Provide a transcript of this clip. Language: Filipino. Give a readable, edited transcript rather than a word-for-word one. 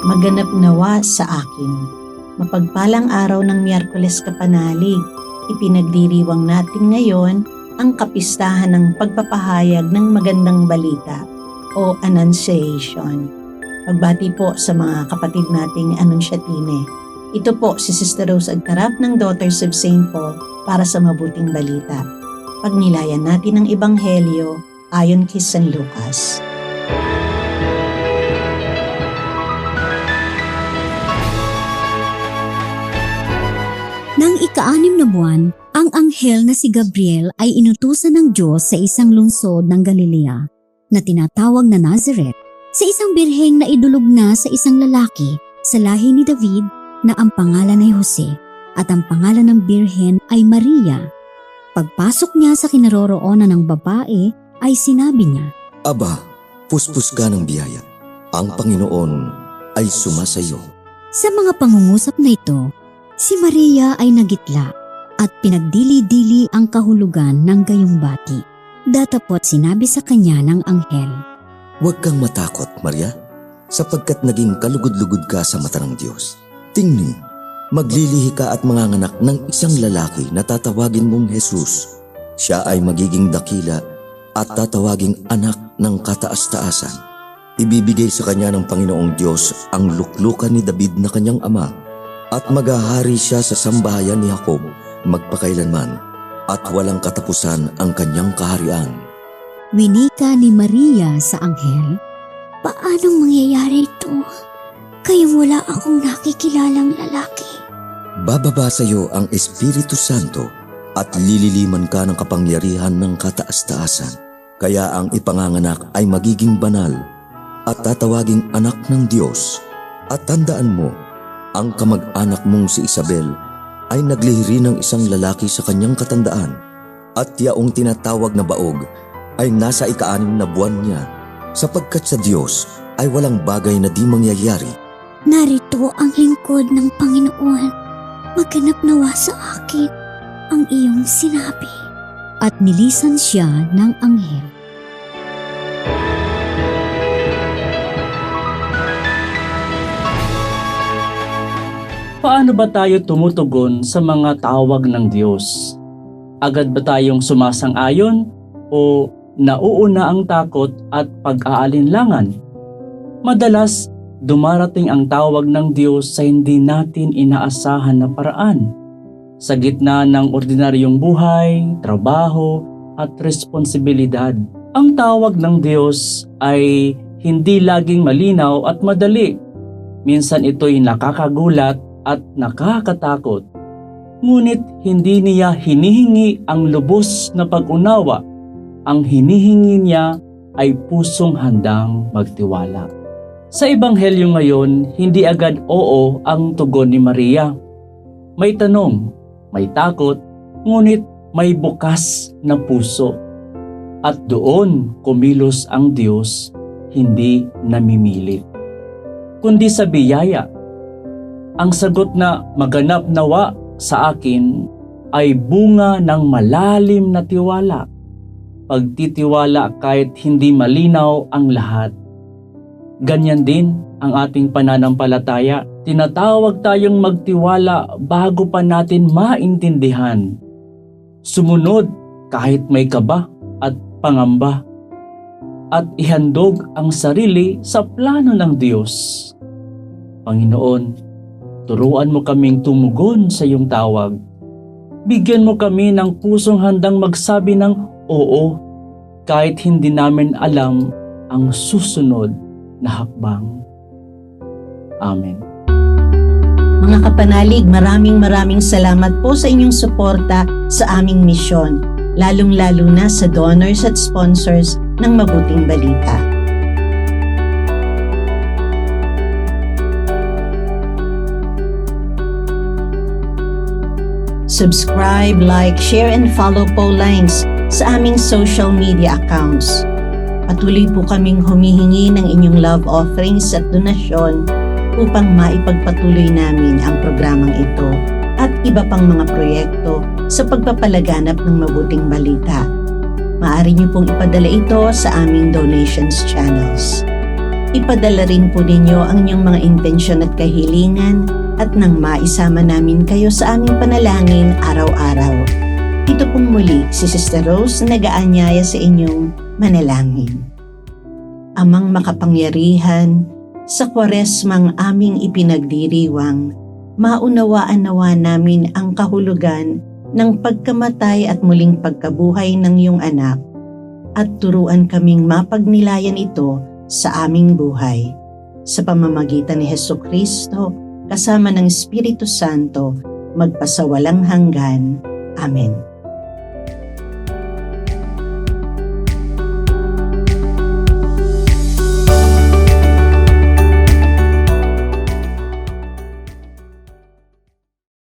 maganap nawa sa akin. Mapagpalang araw ng Miyerkules Kapanalig, ipinagdiriwang natin ngayon ang kapistahan ng pagpapahayag ng magandang balita o Annunciation. Pagbati po sa mga kapatid nating Anunsyatine. Ito po si Sister Rose Agtarap ng Daughters of St. Paul para sa mabuting balita. Pagnilayan natin ang Ebanghelyo ayon kay San Lucas. Nang ika-6 na buwan, ang anghel na si Gabriel ay inutusan ng Diyos sa isang lungsod ng Galilea na tinatawag na Nazareth, sa isang birheng na idulog na sa isang lalaki sa lahi ni David na ang pangalan ay Jose at ang pangalan ng birhen ay Maria. Pagpasok niya sa kinaroroonan ng babae ay sinabi niya, Aba, puspos ka ng biyaya. Ang Panginoon ay sumasayo. Sa mga pangungusap na ito, si Maria ay nagitla at pinagdili-dili ang kahulugan ng gayong bati. Datapot sinabi sa kanya ng anghel, Huwag kang matakot, Maria, sapagkat naging kalugod-lugod ka sa mata ng Diyos. Tingnan, maglilihi ka at manganganak ng isang lalaki na tatawagin mong Jesus. Siya ay magiging dakila at tatawaging anak ng kataas-taasan. Ibibigay sa kanya ng Panginoong Diyos ang luklukan ni David na kanyang ama, at maghahari siya sa sambahayan ni Jacob magpakailanman, at walang katapusan ang kanyang kaharian. Winika ni Maria sa anghel, Paanong mangyayari ito? Kayong wala akong nakikilalang lalaki. Bababa sa iyo ang Espiritu Santo at lililiman ka ng kapangyarihan ng kataas-taasan. Kaya ang ipanganganak ay magiging banal at tatawaging anak ng Diyos. At tandaan mo, ang kamag-anak mong si Isabel ay naglihiri ng isang lalaki sa kanyang katandaan, at yaong tinatawag na baog ay nasa ika-6 na buwan niya, sapagkat sa Diyos ay walang bagay na di mangyayari. Narito ang lingkod ng Panginoon. Maganap nawa sa akin ang iyong sinabi. At nilisan siya ng anghel. Paano ba tayo tumutugon sa mga tawag ng Diyos? Agad ba tayong sumasang-ayon o nauuna ang takot at pag-aalinlangan? Madalas, dumarating ang tawag ng Diyos sa hindi natin inaasahan na paraan. Sa gitna ng ordinaryong buhay, trabaho at responsibilidad, ang tawag ng Diyos ay hindi laging malinaw at madali. Minsan ito'y nakakagulat at nakakatakot. Ngunit hindi niya hinihingi ang lubos na pag-unawa. Ang hinihingi niya ay pusong handang magtiwala. Sa Ebanghelyo ngayon, hindi agad oo ang tugon ni Maria. May tanong, may takot, ngunit may bukas na puso. At doon kumilos ang Diyos, hindi namimilit, kundi sa biyaya. Ang sagot na maganap nawa sa akin ay bunga ng malalim na tiwala. Pagtitiwala kahit hindi malinaw ang lahat. Ganyan din ang ating pananampalataya. Tinatawag tayong magtiwala bago pa natin maintindihan. Sumunod kahit may kaba at pangamba. At ihandog ang sarili sa plano ng Diyos. Panginoon, turuan mo kaming tumugon sa iyong tawag. Bigyan mo kami ng pusong handang magsabi ng oo, kahit hindi namin alam ang susunod na hakbang. Amen. Mga kapanalig, maraming salamat po sa inyong suporta sa aming misyon, lalong-lalo na sa donors at sponsors ng Mabuting Balita. Subscribe, like, share, and follow po lines sa aming social media accounts. Patuloy po kaming humihingi ng inyong love offerings at donasyon upang maipagpatuloy namin ang programang ito at iba pang mga proyekto sa pagpapalaganap ng mabuting balita. Maaari niyo pong ipadala ito sa aming donations channels. Ipadala rin po ninyo ang inyong mga intensyon at kahilingan at nang maisama namin kayo sa aming panalangin araw-araw. Ito pong muli si Sister Rose na nag-aanyaya sa inyong manalangin. Amang makapangyarihan, sa Kwaresmang aming ipinagdiriwang, maunawaan nawa namin ang kahulugan ng pagkamatay at muling pagkabuhay ng iyong anak at turuan kaming mapagnilayan ito sa aming buhay. Sa pamamagitan ni Hesukristo, kasama ng Espiritu Santo, magpasawalang hanggan. Amen.